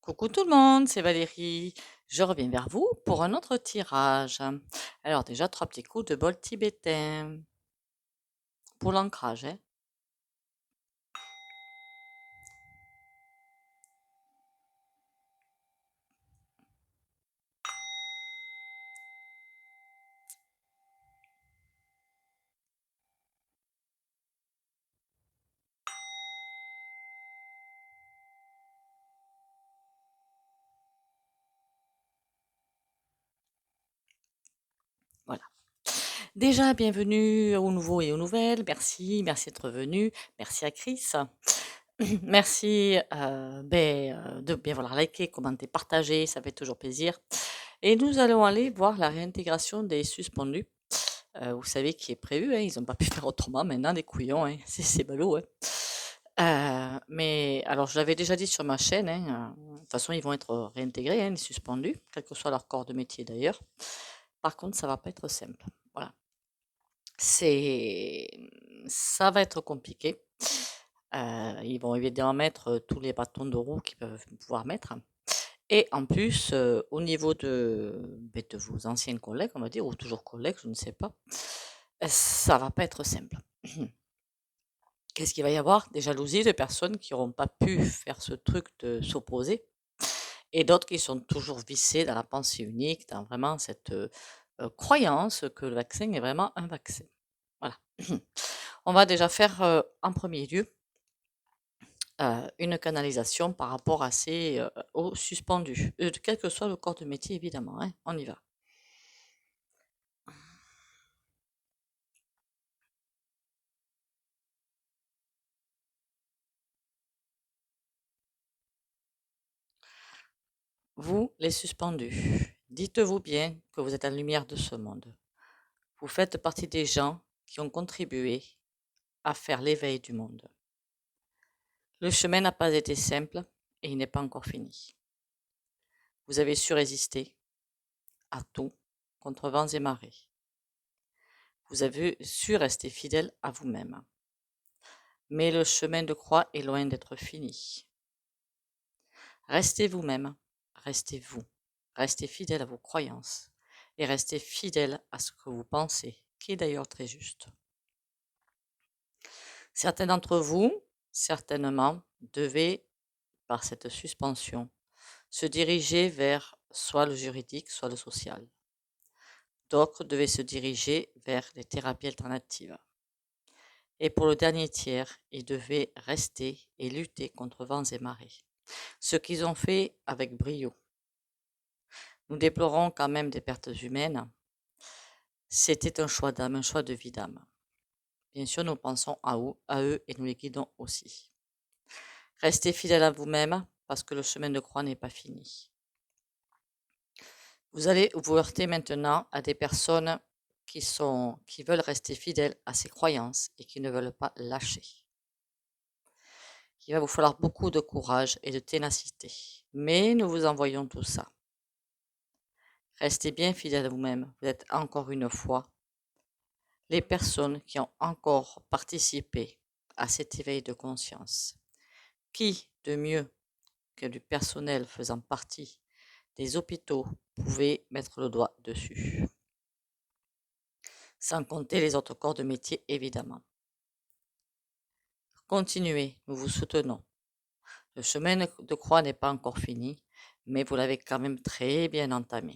Coucou tout le monde, c'est Valérie. Je reviens vers vous pour un autre tirage. Alors déjà, trois petits coups de bol tibétain pour l'ancrage, hein. Voilà. Déjà, bienvenue aux nouveaux et aux nouvelles. Merci d'être venu. Merci à Chris. Merci de bien vouloir liker, commenter, partager, ça fait toujours plaisir. Et nous allons aller voir la réintégration des suspendus. Vous savez qui est prévu, hein, ils n'ont pas pu faire autrement maintenant, des couillons, hein, c'est ballot, hein. Mais alors, je l'avais déjà dit sur ma chaîne, hein, de toute façon, ils vont être réintégrés, hein, les suspendus, quel que soit leur corps de métier d'ailleurs. Par contre, ça va pas être simple. Voilà. C'est, ça va être compliqué. Ils vont évidemment mettre tous les bâtons de roue qu'ils peuvent pouvoir mettre. Et en plus, au niveau de vos anciens collègues, on va dire, ou toujours collègues, je ne sais pas, ça va pas être simple. Qu'est-ce qu'il va y avoir? Des jalousies de personnes qui n'auront pas pu faire ce truc de s'opposer et d'autres qui sont toujours vissées dans la pensée unique, dans vraiment cette croyance que le vaccin est vraiment un vaccin. Voilà. On va déjà faire en premier lieu une canalisation par rapport à aux suspendus, quel que soit le corps de métier évidemment, hein. On y va. Vous, les suspendus, dites-vous bien que vous êtes la lumière de ce monde. Vous faites partie des gens qui ont contribué à faire l'éveil du monde. Le chemin n'a pas été simple et il n'est pas encore fini. Vous avez su résister à tout, contre vents et marées. Vous avez su rester fidèle à vous-même. Mais le chemin de croix est loin d'être fini. Restez vous-même, restez vous, restez fidèle à vos croyances et restez fidèle à ce que vous pensez, qui est d'ailleurs très juste. Certains d'entre vous, certainement, devaient, par cette suspension, se diriger vers soit le juridique, soit le social. D'autres devaient se diriger vers les thérapies alternatives. Et pour le dernier tiers, ils devaient rester et lutter contre vents et marées. Ce qu'ils ont fait avec brio. Nous déplorons quand même des pertes humaines. C'était un choix d'âme, un choix de vie d'âme. Bien sûr, nous pensons à eux et nous les guidons aussi. Restez fidèles à vous-même parce que le chemin de croix n'est pas fini. Vous allez vous heurter maintenant à des personnes qui veulent rester fidèles à ces croyances et qui ne veulent pas lâcher. Il va vous falloir beaucoup de courage et de ténacité. Mais nous vous envoyons tout ça. Restez bien fidèles à vous-même. Vous êtes encore une fois les personnes qui ont encore participé à cet éveil de conscience. Qui de mieux que du personnel faisant partie des hôpitaux pouvait mettre le doigt dessus? Sans compter les autres corps de métier, évidemment. Continuez, nous vous soutenons. Le chemin de croix n'est pas encore fini, mais vous l'avez quand même très bien entamé.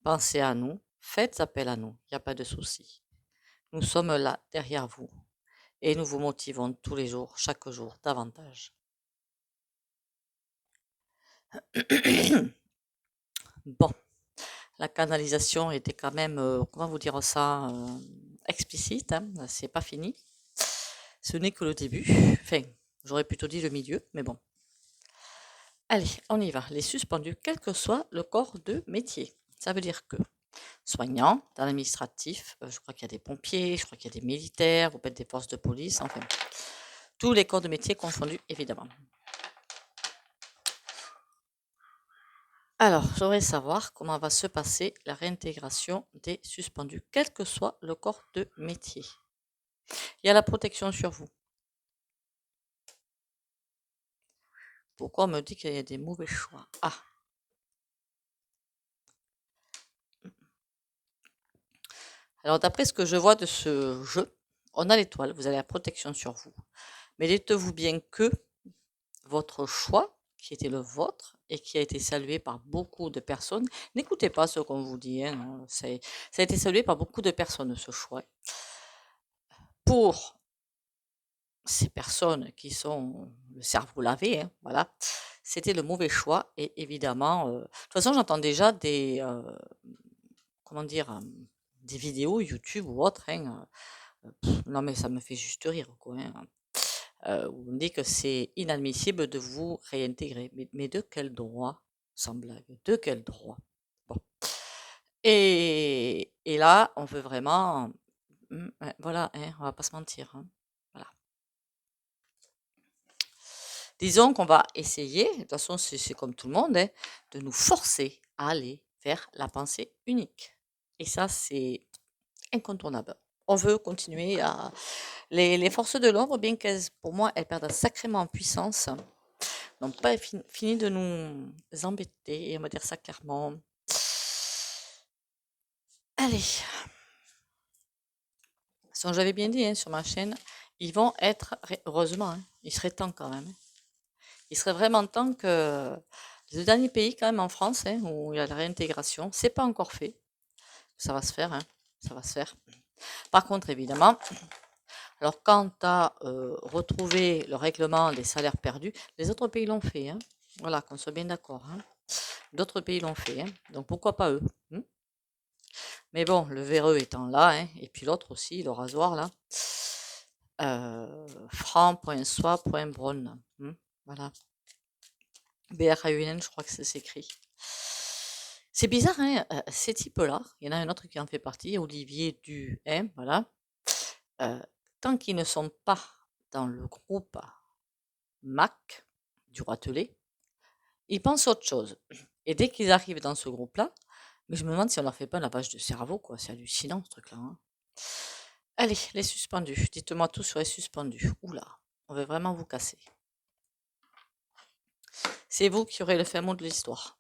Pensez à nous, faites appel à nous, il n'y a pas de souci. Nous sommes là derrière vous et nous vous motivons tous les jours, chaque jour, davantage. Bon, la canalisation était quand même, comment vous dire ça, explicite, hein, c'est pas fini. Ce n'est que le début, enfin, j'aurais plutôt dit le milieu, mais bon. Allez, on y va. Les suspendus, quel que soit le corps de métier. Ça veut dire que soignants, dans l'administratif, je crois qu'il y a des pompiers, je crois qu'il y a des militaires, vous faites des forces de police, enfin, tous les corps de métier confondus, évidemment. Alors, j'aimerais savoir comment va se passer la réintégration des suspendus, quel que soit le corps de métier. Il y a la protection sur vous. Pourquoi on me dit qu'il y a des mauvais choix? Ah, alors d'après ce que je vois de ce jeu, on a l'étoile, vous avez la protection sur vous. Mais dites-vous bien que votre choix, qui était le vôtre et qui a été salué par beaucoup de personnes, n'écoutez pas ce qu'on vous dit, hein, non, ça a été salué par beaucoup de personnes, ce choix. Pour ces personnes qui sont le cerveau lavé, hein, voilà, c'était le mauvais choix et évidemment, de toute façon, j'entends déjà comment dire, des vidéos YouTube ou autres, hein, non mais ça me fait juste rire, quoi, hein, où on dit que c'est inadmissible de vous réintégrer. Mais de quel droit? Sans blague, de quel droit? Bon. Et là, on veut vraiment, ouais, voilà, hein, on va pas se mentir, hein, voilà. Disons qu'on va essayer, de toute façon c'est comme tout le monde, hein, de nous forcer à aller vers la pensée unique. Et ça, c'est incontournable. On veut continuer à... Les forces de l'ombre, bien qu'elles, pour moi, elles perdent sacrément en puissance, n'ont pas fini de nous embêter, et on va dire ça clairement. Allez, comme j'avais bien dit, hein, sur ma chaîne, ils vont être, heureusement, hein, il serait temps quand même. Il serait vraiment temps que le dernier pays quand même en France, hein, où il y a la réintégration, c'est pas encore fait. Ça va se faire, hein, ça va se faire. Par contre, évidemment, alors quant à retrouver le règlement des salaires perdus, les autres pays l'ont fait, hein. Voilà, qu'on soit bien d'accord, hein. D'autres pays l'ont fait, hein. Donc pourquoi pas eux, hein. Mais bon, le véreux étant là, hein, et puis l'autre aussi, le rasoir là, franc.soi.bron, hein, voilà. BRAUN, je crois que ça s'écrit. C'est bizarre, hein, ces types-là, il y en a un autre qui en fait partie, Olivier Duhaime, voilà. Tant qu'ils ne sont pas dans le groupe MAC du Roitelet, ils pensent autre chose. Et dès qu'ils arrivent dans ce groupe-là, mais je me demande si on leur fait pas un lavage de cerveau, quoi. C'est hallucinant, ce truc-là, hein. Allez, les suspendus. Dites-moi tout sur les suspendus. Oula, on veut vraiment vous casser. C'est vous qui aurez le fin mot de l'histoire.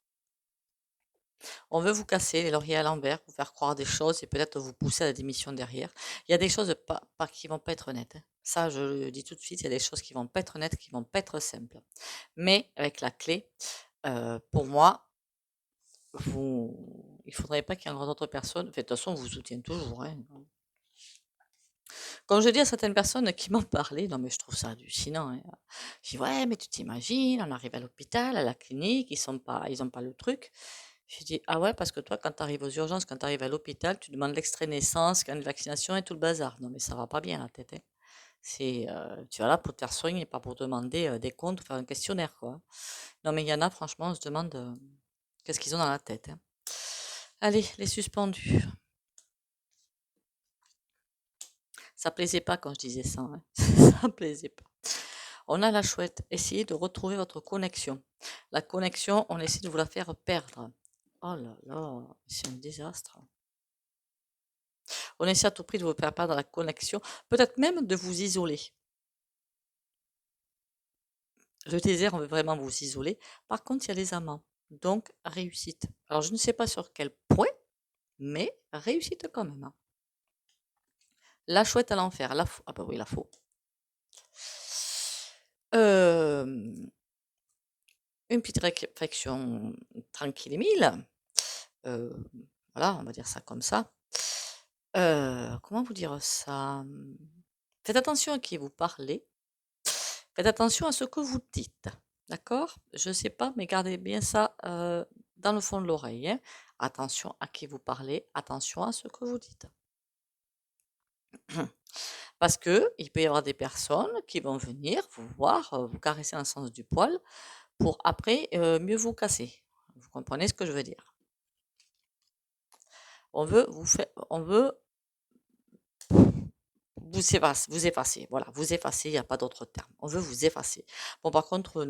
On veut vous casser les lauriers à l'envers, vous faire croire des choses et peut-être vous pousser à la démission derrière. Il y a des choses qui vont pas être honnêtes, hein. Ça, je le dis tout de suite, il y a des choses qui vont pas être honnêtes, qui vont pas être simples. Mais avec la clé, pour moi, il faudrait pas qu'il y ait encore d'autres personnes. De toute façon, on vous soutient toujours, hein. Quand je dis à certaines personnes qui m'ont parlé, non mais je trouve ça hallucinant, hein. Je dis ouais, mais tu t'imagines, on arrive à l'hôpital, à la clinique, ils ont pas le truc. Je dis ah ouais, parce que toi, quand tu arrives aux urgences, quand tu arrives à l'hôpital, tu demandes l'extrait de naissance, quand une vaccination et tout le bazar. Non mais ça va pas bien la tête, hein. Tu vas là pour te faire soigner, pas pour demander des comptes ou faire un questionnaire, quoi. Non mais il y en a, franchement, on se demande qu'est-ce qu'ils ont dans la tête, hein. Allez, les suspendus. Ça plaisait pas quand je disais ça, hein. Ça plaisait pas. On a la chouette. Essayez de retrouver votre connexion. La connexion, on essaie de vous la faire perdre. Oh là là, c'est un désastre. On essaie à tout prix de vous faire perdre la connexion, peut-être même de vous isoler. Le désert, on veut vraiment vous isoler. Par contre, il y a les amants. Donc, réussite. Alors, je ne sais pas sur quel point, mais réussite quand même, hein. La chouette à l'enfer. Ah bah oui, la faux. Une petite réflexion tranquille et mille. Voilà, on va dire ça comme ça. Comment vous dire ça? Faites attention à qui vous parlez. Faites attention à ce que vous dites. D'accord? Je ne sais pas, mais gardez bien ça dans le fond de l'oreille, hein. Attention à qui vous parlez, attention à ce que vous dites. Parce que il peut y avoir des personnes qui vont venir vous voir, vous caresser dans le sens du poil, pour après mieux vous casser. Vous comprenez ce que je veux dire? On veut vous effacer, voilà, vous effacer, il n'y a pas d'autre terme. On veut vous effacer. Bon, par contre,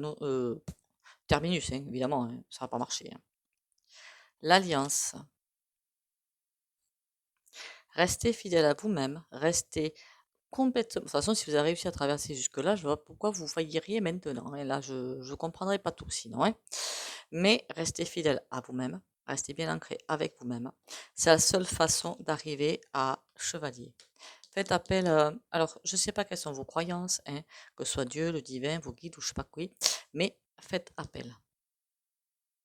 terminus, hein, évidemment, hein, ça va pas marcher, hein. L'alliance. Restez fidèle à vous-même, restez complètement. De toute façon, si vous avez réussi à traverser jusque-là, je vois pourquoi vous failliriez maintenant. Et là, je ne comprendrai pas tout sinon, hein. Mais restez fidèle à vous-même, restez bien ancré avec vous-même. C'est la seule façon d'arriver à chevalier. Faites appel, alors je ne sais pas quelles sont vos croyances, hein, que ce soit Dieu, le divin, vos guides ou je sais pas quoi, mais faites appel.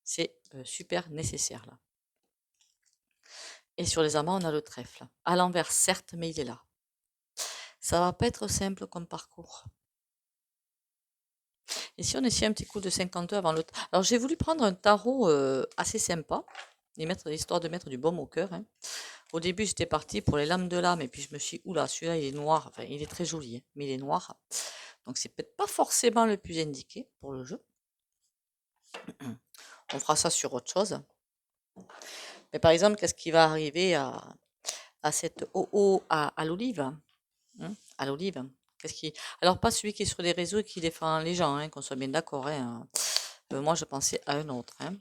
C'est super nécessaire là. Et sur les amants, on a le trèfle. À l'envers, certes, mais il est là. Ça va pas être simple comme parcours. Et si on essayait un petit coup de 52 avant l'autre. Alors j'ai voulu prendre un tarot assez sympa, histoire de mettre du baume au cœur, hein. Au début, j'étais partie pour les lames de l'âme, et puis je me suis dit, oula, celui-là, il est noir. Enfin, il est très joli, hein, mais il est noir. Donc, c'est peut-être pas forcément le plus indiqué pour le jeu. On fera ça sur autre chose. Mais par exemple, qu'est-ce qui va arriver à cette OO à l'olive, hein, à l'olive. Alors, pas celui qui est sur les réseaux et qui défend les gens, hein, qu'on soit bien d'accord, hein. Moi, je pensais à un autre, hein.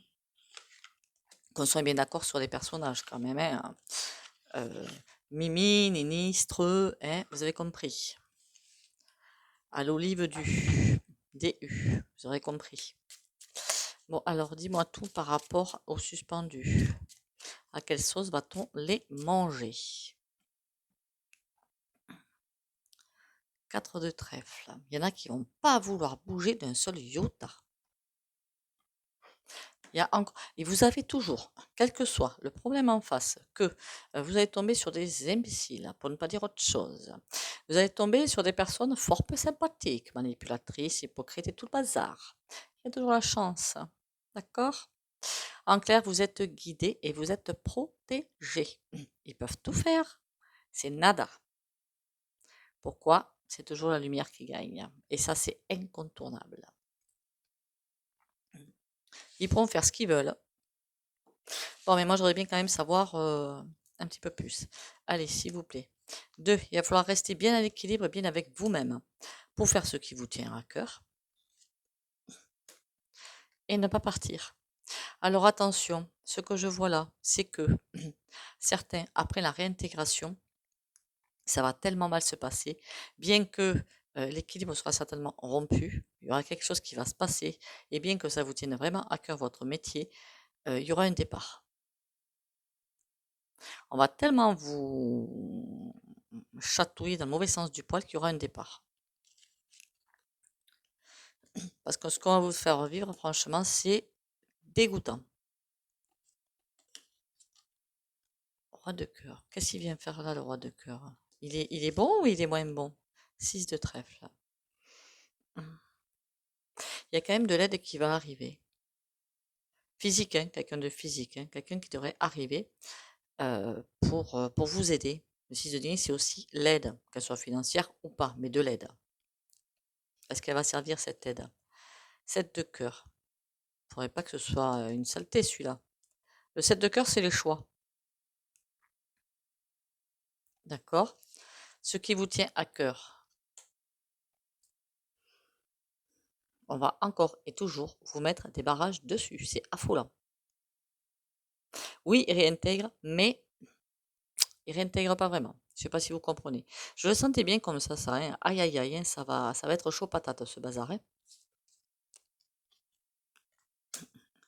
Qu'on soit bien d'accord sur les personnages quand même, hein. Mimi, Nini, Streux, hein, vous avez compris. À l'olive DU, vous aurez compris. Bon, alors dis-moi tout par rapport aux suspendus. À quelle sauce va-t-on les manger? 4 de trèfle. Il y en a qui vont pas vouloir bouger d'un seul iota. Et vous avez toujours, quel que soit le problème en face, que vous allez tomber sur des imbéciles, pour ne pas dire autre chose. Vous allez tomber sur des personnes fort peu sympathiques, manipulatrices, hypocrites et tout le bazar. Il y a toujours la chance. D'accord? En clair, vous êtes guidé et vous êtes protégé. Ils peuvent tout faire. C'est nada. Pourquoi? C'est toujours la lumière qui gagne. Et ça, c'est incontournable. Ils pourront faire ce qu'ils veulent. Bon, mais moi, j'aurais bien quand même savoir un petit peu plus. Allez, s'il vous plaît. 2, il va falloir rester bien à l'équilibre, bien avec vous-même pour faire ce qui vous tient à cœur et ne pas partir. Alors attention, ce que je vois là, c'est que certains, après la réintégration, ça va tellement mal se passer, bien que l'équilibre sera certainement rompu, il y aura quelque chose qui va se passer, et bien que ça vous tienne vraiment à cœur votre métier, il y aura un départ. On va tellement vous chatouiller dans le mauvais sens du poil qu'il y aura un départ. Parce que ce qu'on va vous faire vivre, franchement, c'est dégoûtant. Roi de cœur. Qu'est-ce qu'il vient faire là, le roi de cœur? Il est bon ou il est moins bon? 6 de trèfle. Il y a quand même de l'aide qui va arriver. Physique, hein, quelqu'un de physique, hein, quelqu'un qui devrait arriver pour vous aider. Le 6 de denier, c'est aussi l'aide, qu'elle soit financière ou pas, mais de l'aide. Est-ce qu'elle va servir cette aide? 7 de cœur. Il ne faudrait pas que ce soit une saleté celui-là. Le 7 de cœur, c'est les choix. D'accord? Ce qui vous tient à cœur. On va encore et toujours vous mettre des barrages dessus. C'est affolant. Oui, il réintègre, mais il réintègre pas vraiment. Je ne sais pas si vous comprenez. Je le sentais bien comme ça, hein. Aïe, aïe, aïe, hein, ça va être chaud patate ce bazar, hein.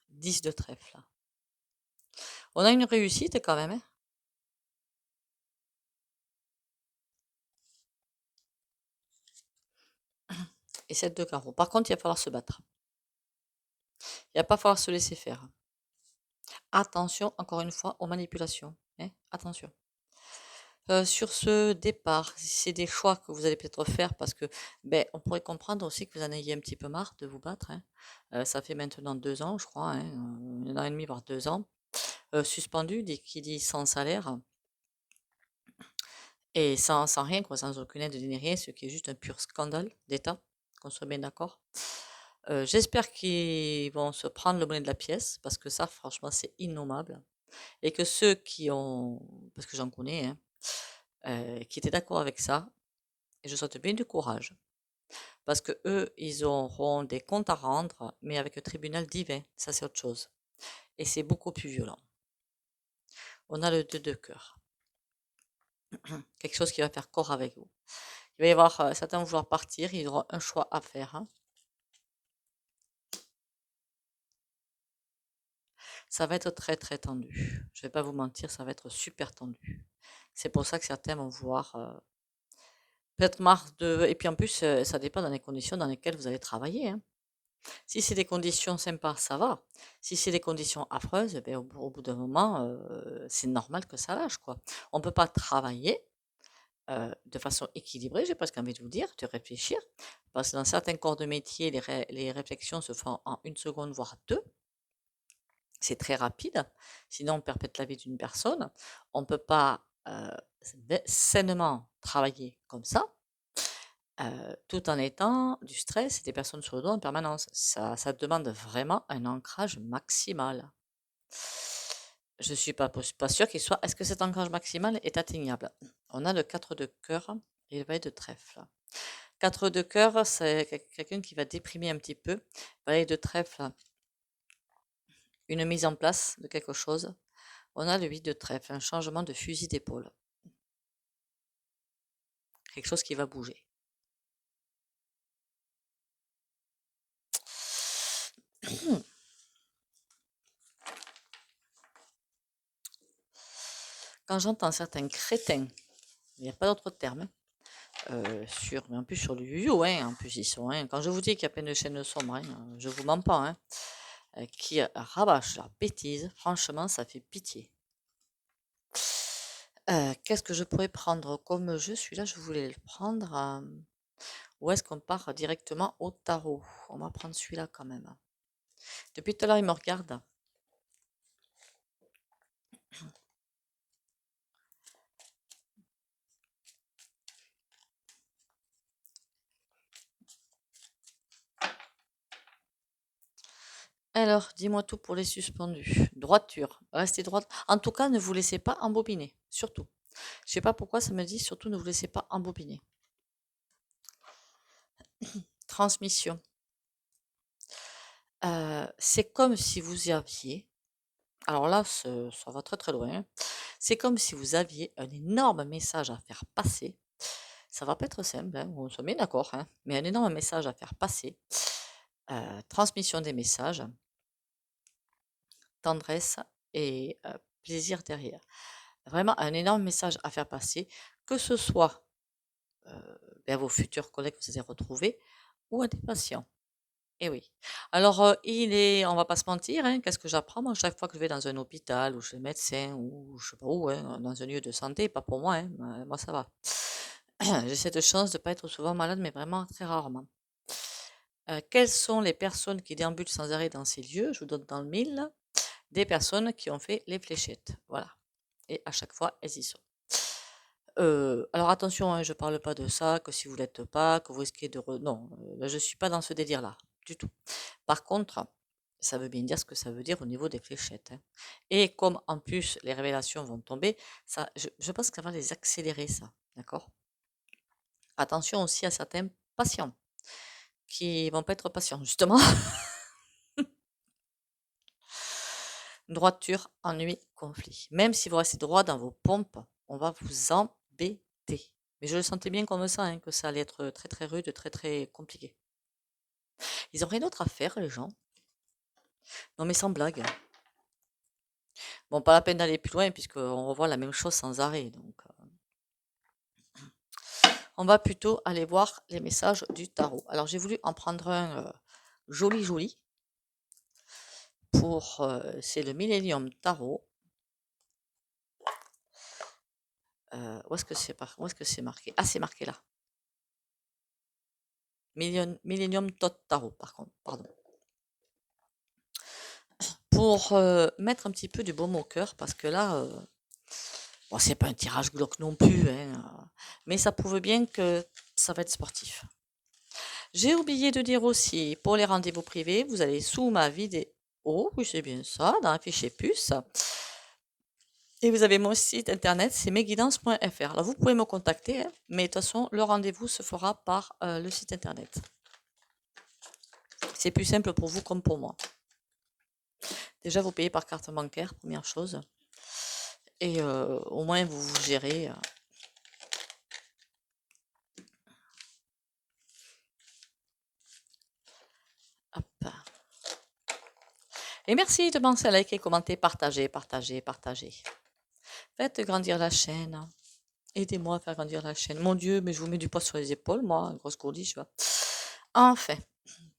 10 de trèfle. On a une réussite quand même, hein. Et 7 de carreau. Par contre, il va falloir se battre. Il va pas falloir se laisser faire. Attention, encore une fois, aux manipulations, hein. Attention. Sur ce départ, c'est des choix que vous allez peut-être faire parce que, ben, on pourrait comprendre aussi que vous en ayez un petit peu marre de vous battre, hein. Ça fait maintenant 2 ans, je crois, hein, 1 an et demi, voire 2 ans, suspendu, qui dit sans salaire et sans rien, quoi, sans aucune aide ni rien, ce qui est juste un pur scandale d'État, qu'on soit bien d'accord. J'espère qu'ils vont se prendre le bonnet de la pièce parce que ça, franchement, c'est innommable et que ceux qui ont, parce que j'en connais, hein, qui étaient d'accord avec ça, et je souhaite bien du courage. Parce que eux, ils auront des comptes à rendre, mais avec un tribunal divin, ça c'est autre chose. Et c'est beaucoup plus violent. On a le 2 de cœur. Quelque chose qui va faire corps avec vous. Il va y avoir certains vouloir partir, ils auront un choix à faire, hein. Ça va être très très tendu. Je vais pas vous mentir, ça va être super tendu. C'est pour ça que certains vont vouloir peut-être marre de... Et puis en plus, ça dépend dans les conditions dans lesquelles vous allez travailler, hein. Si c'est des conditions sympas, ça va. Si c'est des conditions affreuses, ben, au bout d'un moment, c'est normal que ça lâche, quoi. On ne peut pas travailler de façon équilibrée, j'ai presque envie de vous dire, de réfléchir, parce que dans certains corps de métier, les réflexions se font en 1 seconde, voire 2. C'est très rapide, sinon on perpète la vie d'une personne. On ne peut pas sainement travailler comme ça, tout en étant du stress et des personnes sur le dos en permanence. Ça demande vraiment un ancrage maximal. Je ne suis pas sûre qu'il soit. Est-ce que cet ancrage maximal est atteignable? On a le 4 de cœur et le valet de trèfle. 4 de cœur, c'est quelqu'un qui va déprimer un petit peu. Valet de trèfle, une mise en place de quelque chose. On a le 8 de trèfle, un changement de fusil d'épaule. Quelque chose qui va bouger. Quand j'entends certains crétins, il n'y a pas d'autre terme, mais en plus sur le yo hein, en plus ils sont, hein, quand je vous dis qu'il y a plein de chaînes sombres, hein, je vous mens pas, hein, qui rabâchent leurs bêtises, franchement ça fait pitié. Qu'est-ce que je pourrais prendre comme jeu? Celui-là je voulais le prendre, ou est-ce qu'on part directement au tarot? On va prendre celui-là quand même. Depuis tout à l'heure il me regarde. Alors, dis-moi tout pour les suspendus. Droiture, restez droite. En tout cas, ne vous laissez pas embobiner, surtout. Je sais pas pourquoi ça me dit, surtout ne vous laissez pas embobiner. Transmission. C'est comme si vous y aviez, alors là, ça va très très loin, hein. C'est comme si vous aviez un énorme message à faire passer. Ça va pas être simple, hein, on se met d'accord, hein, mais un énorme message à faire passer. Transmission des messages, tendresse et plaisir derrière. Vraiment un énorme message à faire passer, que ce soit à vos futurs collègues que vous allez retrouver ou à des patients. Et oui. Alors, on va pas se mentir, hein, qu'est-ce que j'apprends moi chaque fois que je vais dans un hôpital ou chez le médecin ou je sais pas où, hein, dans un lieu de santé, pas pour moi, hein, moi ça va. J'ai cette chance de pas être souvent malade, mais vraiment très rarement. Quelles sont les personnes qui déambulent sans arrêt dans ces lieux? Je vous donne dans le mille. Des personnes qui ont fait les fléchettes, voilà. Et à chaque fois, elles y sont. Alors attention, hein, je parle pas de ça, que si vous l'êtes pas, que vous risquez de... Non, là, je suis pas dans ce délire-là, du tout. Par contre, ça veut bien dire ce que ça veut dire au niveau des fléchettes, hein. Et comme en plus les révélations vont tomber, ça, je pense que ça va les accélérer, ça, d'accord? Attention aussi à certains patients qui vont pas être patients, justement. Droiture, ennui, conflit. Même si vous restez droit dans vos pompes, on va vous embêter. Mais je le sentais bien comme ça, hein, que ça allait être très très rude, très très compliqué. Ils ont rien d'autre à faire, les gens. Non mais sans blague. Bon, pas la peine d'aller plus loin, puisqu'on revoit la même chose sans arrêt. Donc, on va plutôt aller voir les messages du tarot. Alors, j'ai voulu en prendre un joli joli. C'est le Millennium Tarot. Où est-ce que c'est marqué? Ah, c'est marqué là. Millennium Tarot, par contre, pardon. Pour mettre un petit peu du baume au cœur, parce que là, bon, c'est pas un tirage glauque non plus, hein, mais ça prouve bien que ça va être sportif. J'ai oublié de dire aussi, pour les rendez-vous privés, vous allez sous ma vidéo, oui c'est bien ça, dans la fichier puce, et vous avez mon site internet, c'est mesguidances.fr. Alors vous pouvez me contacter, hein, mais de toute façon, le rendez-vous se fera par le site internet. C'est plus simple pour vous comme pour moi. Déjà, vous payez par carte bancaire, première chose. Et au moins, vous gérez. Et merci de penser à liker, commenter, partager, partager, partager. Faites grandir la chaîne. Aidez-moi à faire grandir la chaîne. Mon Dieu, mais je vous mets du poids sur les épaules, moi, grosse gourdiche, tu vois. Enfin,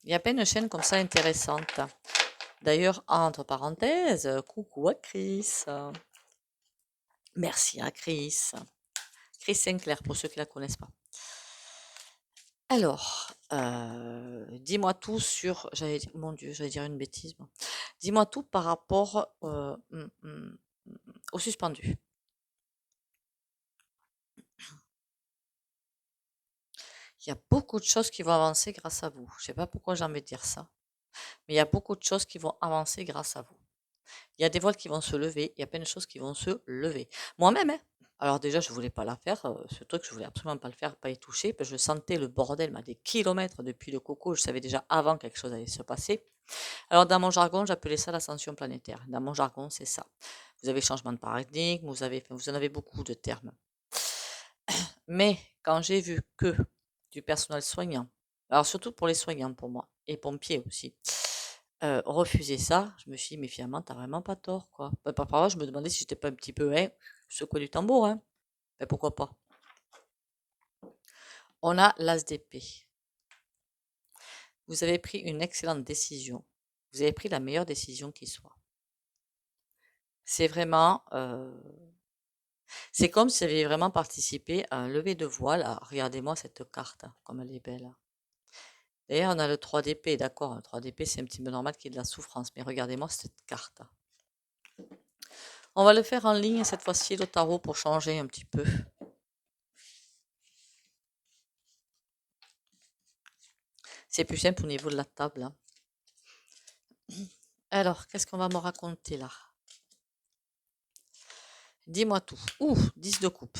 il y a pas une chaîne comme ça intéressante. D'ailleurs, entre parenthèses, coucou à Chris. Merci à Chris. Chris Sinclair, pour ceux qui la connaissent pas. Alors, dis-moi tout sur, mon Dieu, j'allais dire une bêtise. Moi. Dis-moi tout par rapport au suspendu. Il y a beaucoup de choses qui vont avancer grâce à vous. Je sais pas pourquoi j'ai envie de dire ça, mais il y a beaucoup de choses qui vont avancer grâce à vous. Il y a des voiles qui vont se lever, il y a plein de choses qui vont se lever. Moi-même, hein. Alors déjà, je voulais pas la faire, ce truc, je voulais absolument pas le faire, pas y toucher, parce que je sentais le bordel, mais à des kilomètres depuis le coco, je savais déjà avant que quelque chose allait se passer. Alors dans mon jargon, j'appelais ça l'ascension planétaire. Dans mon jargon, c'est ça. Vous avez changement de paradigme, vous en avez beaucoup de termes. Mais quand j'ai vu que du personnel soignant, alors surtout pour les soignants pour moi, et pompiers aussi, refuser ça, je me suis dit, mais finalement, t'as vraiment pas tort, quoi. Parfois, je me demandais si j'étais pas un petit peu, secouer du tambour, hein. Ben, pourquoi pas. On a l'as d'épée. Vous avez pris une excellente décision. Vous avez pris la meilleure décision qui soit. C'est vraiment, c'est comme si vous aviez vraiment participé à un lever de voile. Ah, regardez-moi cette carte, comme elle est belle. D'ailleurs, on a le 3 d'épée, d'accord. Le 3 d'épée, c'est un petit peu normal qu'il y ait de la souffrance. Mais regardez-moi cette carte. On va le faire en ligne cette fois-ci, le tarot, pour changer un petit peu. C'est plus simple au niveau de la table. Hein. Alors, qu'est-ce qu'on va me raconter là? Dis-moi tout. Ouh, 10 de coupe.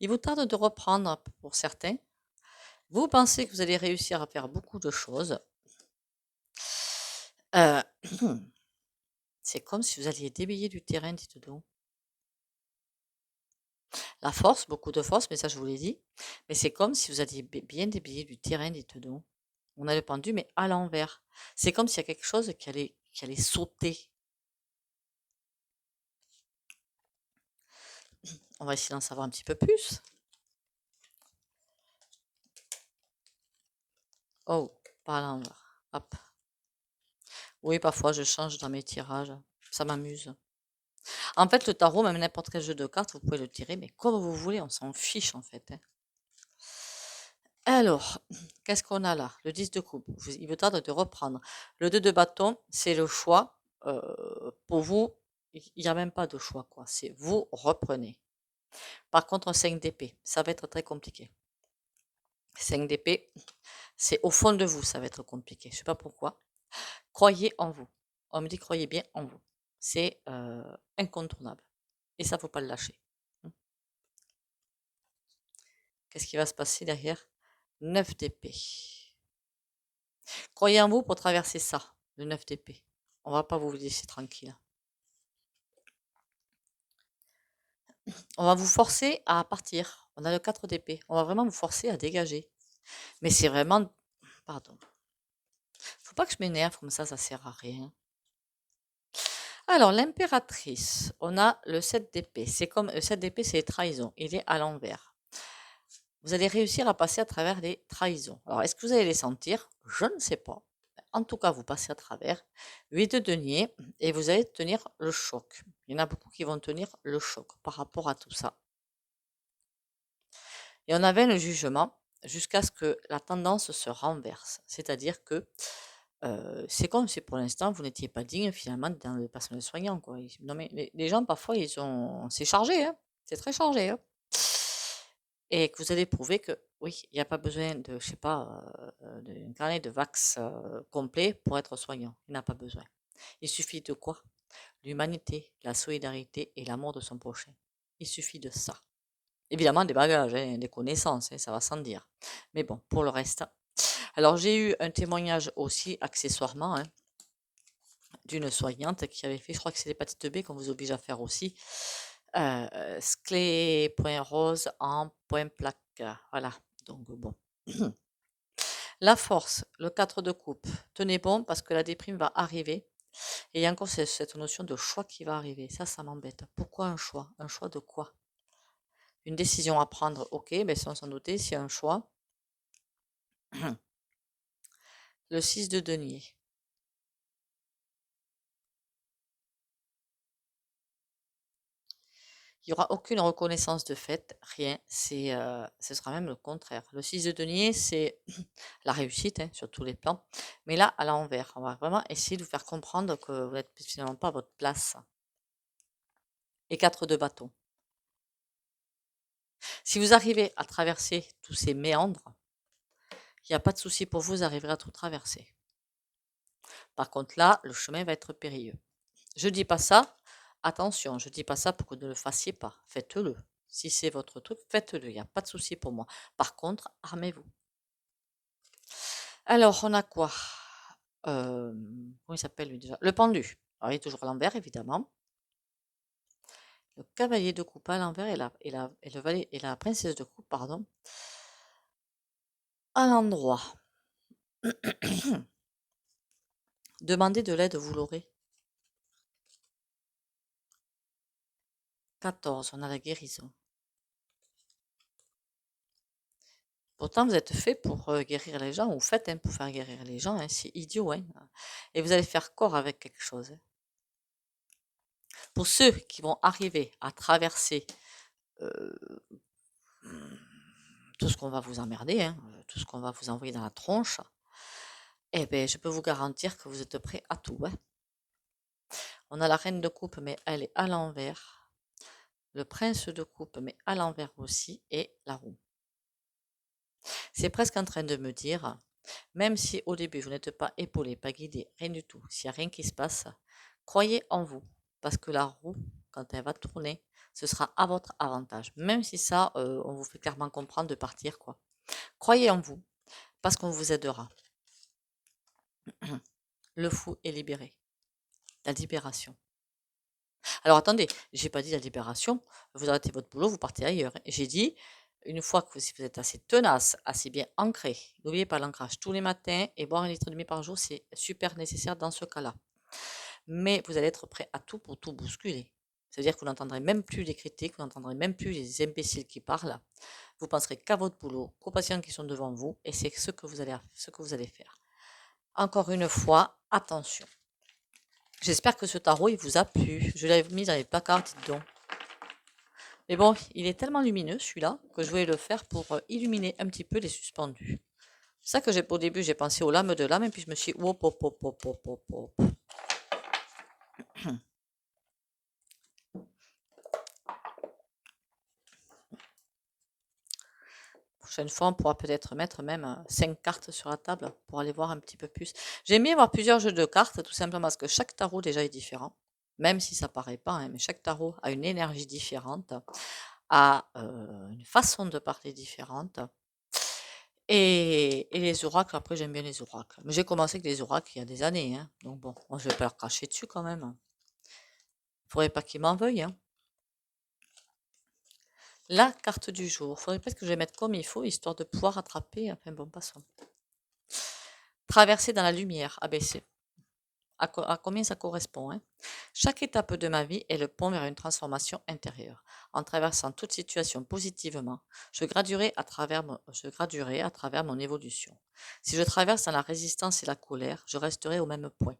Il vous tarde de reprendre pour certains. Vous pensez que vous allez réussir à faire beaucoup de choses. C'est comme si vous alliez déblayer du terrain, dites donc. La force, beaucoup de force, mais ça je vous l'ai dit. Mais c'est comme si vous alliez bien déblayer du terrain, dites donc. On a le pendu, mais à l'envers. C'est comme s'il y a quelque chose qui allait sauter. On va essayer d'en savoir un petit peu plus. Oh, pas à l'envers. Hop. Oui, parfois je change dans mes tirages. Ça m'amuse. En fait, le tarot, même n'importe quel jeu de cartes, vous pouvez le tirer, mais comme vous voulez, on s'en fiche en fait. Hein. Alors, qu'est-ce qu'on a là? Le 10 de coupe. Il vous tarde de reprendre. Le 2 de bâton, c'est le choix. Pour vous, il n'y a même pas de choix, quoi. C'est vous reprenez. Par contre, un 5 d'épée, ça va être très compliqué. 5 d'épée, c'est au fond de vous, ça va être compliqué. Je ne sais pas pourquoi. Croyez en vous. On me dit croyez bien en vous. C'est incontournable. Et ça, faut pas le lâcher. Qu'est-ce qui va se passer derrière? 9 d'épée. Croyez en vous pour traverser ça, le 9 d'épée. On va pas vous laisser tranquille. On va vous forcer à partir. On a le 4 d'épée. On va vraiment vous forcer à dégager. Mais c'est vraiment... Pardon. Faut pas que je m'énerve comme ça sert à rien. Alors, l'impératrice, on a le 7 d'épée. C'est comme le 7 d'épée, c'est les trahisons. Il est à l'envers. Vous allez réussir à passer à travers les trahisons. Alors, est-ce que vous allez les sentir? Je ne sais pas. En tout cas, vous passez à travers. 8 de denier et vous allez tenir le choc. Il y en a beaucoup qui vont tenir le choc par rapport à tout ça. Et on avait le jugement jusqu'à ce que la tendance se renverse. C'est-à-dire que c'est comme si pour l'instant vous n'étiez pas digne finalement dans le personnel soignant. Quoi. Non mais les gens parfois c'est chargé, hein, c'est très chargé. Hein. Et que vous allez prouver que oui, il n'y a pas besoin de, je sais pas, d'un carnet de vax complet pour être soignant. Il n'a pas besoin. Il suffit de quoi? L'humanité, la solidarité et l'amour de son prochain. Il suffit de ça. Évidemment, des bagages, hein, des connaissances, hein, ça va sans dire. Mais bon, pour le reste. Alors, j'ai eu un témoignage aussi, accessoirement, hein, d'une soignante qui avait fait, je crois que c'est l'hépatite B qu'on vous oblige à faire aussi, sclé point rose en point plaque. Voilà, donc bon. La force, le 4 de coupe. Tenez bon parce que la déprime va arriver. Et il y a encore cette notion de choix qui va arriver. Ça m'embête. Pourquoi un choix? Un choix de quoi? Une décision à prendre, ok, mais sans s'en douter, s'il y a un choix. Le 6 de denier. Il n'y aura aucune reconnaissance de fait, rien. Ce sera même le contraire. Le 6 de denier, c'est la réussite hein, sur tous les plans. Mais là, à l'envers, on va vraiment essayer de vous faire comprendre que vous n'êtes finalement pas à votre place. Et 4 de bâton. Si vous arrivez à traverser tous ces méandres, il n'y a pas de souci pour vous, vous arriverez à tout traverser. Par contre, là, le chemin va être périlleux. Je dis pas ça, attention, je dis pas ça pour que vous ne le fassiez pas. Faites-le. Si c'est votre truc, faites-le. Il n'y a pas de souci pour moi. Par contre, armez-vous. Alors, on a quoi? Comment il s'appelle lui déjà? Le pendu. Alors, il est toujours à l'envers, évidemment. Le cavalier de coupe à l'envers et la princesse de coupe, pardon, à l'endroit. Demandez de l'aide, vous l'aurez. 14, on a la guérison. Pourtant, vous êtes fait pour guérir les gens, ou faites hein, pour faire guérir les gens, hein, c'est idiot. Hein. Et vous allez faire corps avec quelque chose. Hein. Pour ceux qui vont arriver à traverser tout ce qu'on va vous emmerder, hein, tout ce qu'on va vous envoyer dans la tronche, eh bien, je peux vous garantir que vous êtes prêts à tout. Hein. On a la reine de coupe, mais elle est à l'envers. Le prince de coupe, mais à l'envers aussi, et la roue. C'est presque en train de me dire, même si au début vous n'êtes pas épaulé, pas guidé, rien du tout, s'il n'y a rien qui se passe, croyez en vous, parce que la roue, quand elle va tourner, ce sera à votre avantage. Même si ça, on vous fait clairement comprendre de partir, quoi. Croyez en vous, parce qu'on vous aidera. Le fou est libéré. La libération. Alors attendez, j'ai pas dit la libération, vous arrêtez votre boulot, vous partez ailleurs. J'ai dit, une fois que vous êtes assez tenace, assez bien ancré, n'oubliez pas l'ancrage tous les matins et boire 1,5 litre par jour, c'est super nécessaire dans ce cas-là. Mais vous allez être prêt à tout pour tout bousculer. C'est-à-dire que vous n'entendrez même plus les critiques, vous n'entendrez même plus les imbéciles qui parlent. Vous penserez qu'à votre boulot, qu'aux patients qui sont devant vous, et c'est ce que vous allez faire. Encore une fois, attention. J'espère que ce tarot, il vous a plu. Je l'avais mis dans les placards, dites donc. Mais bon, il est tellement lumineux, celui-là, que je voulais le faire pour illuminer un petit peu les suspendus. C'est ça que au début, j'ai pensé aux lames de l'âme, et puis je me suis dit, hop, hop, hop, hop, hop, hop, hop. Prochaine fois, on pourra peut-être mettre même 5 cartes sur la table pour aller voir un petit peu plus. J'aime bien avoir plusieurs jeux de cartes, tout simplement parce que chaque tarot déjà est différent. Même si ça paraît pas, hein, mais chaque tarot a une énergie différente, a une façon de parler différente. Et les oracles, après j'aime bien les oracles. Mais j'ai commencé avec les oracles il y a des années, hein. Donc bon, moi je vais pas leur cracher dessus quand même. Faudrait pas qu'ils m'en veuillent, hein. La carte du jour. Faudrait peut-être que je vais mettre comme il faut, histoire de pouvoir attraper. Enfin bon, passons. Traverser dans la lumière, ABC. À combien ça correspond, hein? Chaque étape de ma vie est le pont vers une transformation intérieure. En traversant toute situation positivement, je graduerai à travers mon évolution. Si je traverse dans la résistance et la colère, je resterai au même point.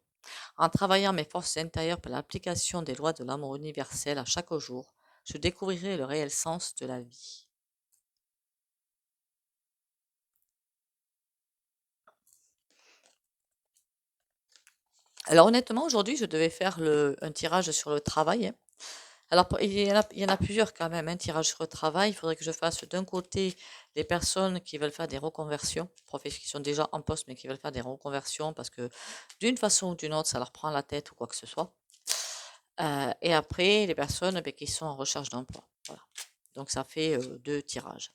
En travaillant mes forces intérieures pour l'application des lois de l'amour universel à chaque jour, je découvrirai le réel sens de la vie. Alors honnêtement, aujourd'hui, je devais faire un tirage sur le travail. Hein. Alors, il y en a plusieurs quand même, un tirage sur le travail. Il faudrait que je fasse d'un côté les personnes qui veulent faire des reconversions, qui sont déjà en poste mais qui veulent faire des reconversions parce que d'une façon ou d'une autre, ça leur prend la tête ou quoi que ce soit. Et après, les personnes qui sont en recherche d'emploi. Voilà. Donc, ça fait 2 tirages.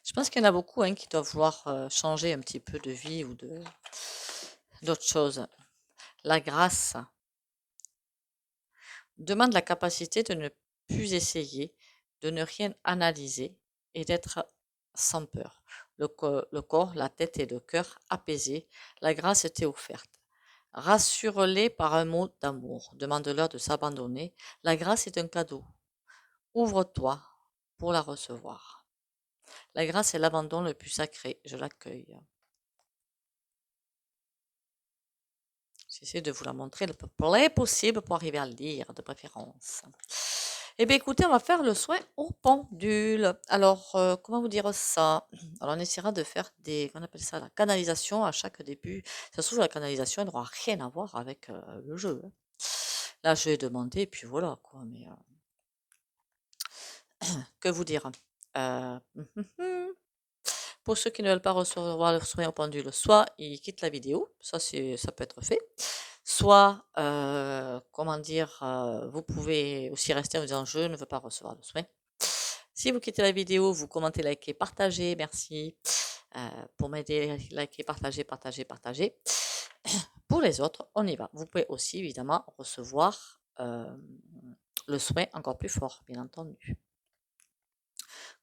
Je pense qu'il y en a beaucoup hein, qui doivent vouloir changer un petit peu de vie ou d'autres choses. La grâce demande la capacité de ne plus essayer, de ne rien analyser et d'être sans peur. Le corps, la tête et le cœur apaisés, la grâce t'est offerte. Rassure-les par un mot d'amour. Demande-leur de s'abandonner. La grâce est un cadeau. Ouvre-toi pour la recevoir. La grâce est l'abandon le plus sacré. Je l'accueille. J'essaie de vous la montrer le plus près possible pour arriver à le lire, de préférence. Eh bien, écoutez, on va faire le soin au pendule. Alors, comment vous dire ça? Alors, on essaiera de faire on appelle ça la canalisation à chaque début. Ça se trouve, la canalisation n'aura rien à voir avec le jeu, hein. Là, je vais demander, et puis voilà, quoi. Mais que vous dire? Euh, Pour ceux qui ne veulent pas recevoir le soin au pendule, soit ils quittent la vidéo, ça peut être fait. Soit, comment dire, vous pouvez aussi rester en disant je ne veux pas recevoir le soin. Si vous quittez la vidéo, vous commentez, likez, partagez, merci. Pour m'aider, likez, partagez, partagez, partagez. Pour les autres, on y va. Vous pouvez aussi évidemment recevoir le soin encore plus fort, bien entendu.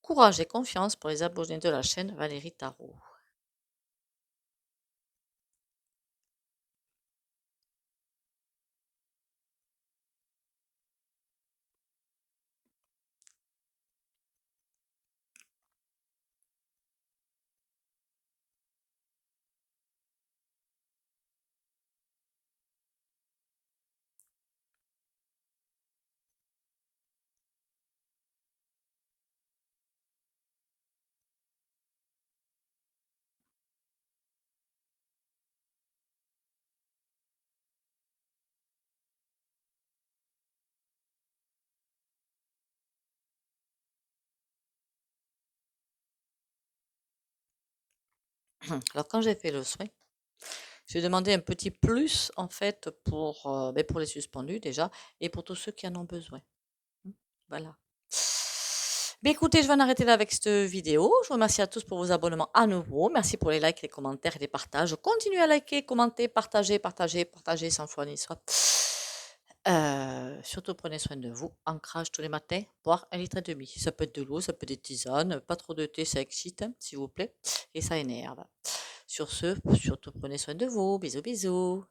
Courage et confiance pour les abonnés de la chaîne Valérie Tarot. Alors quand j'ai fait le soin, j'ai demandé un petit plus en fait pour les suspendus déjà et pour tous ceux qui en ont besoin. Voilà. Écoutez, je vais en arrêter là avec cette vidéo. Je vous remercie à tous pour vos abonnements à nouveau. Merci pour les likes, les commentaires et les partages. Continuez à liker, commenter, partager, partager, partager sans foi ni soit. Surtout prenez soin de vous. Ancrage tous les matins, boire 1,5 litre. Ça peut être de l'eau, ça peut être des tisanes. Pas trop de thé, ça excite, hein, s'il vous plaît. Et ça énerve. Sur ce, surtout prenez soin de vous. Bisous, bisous.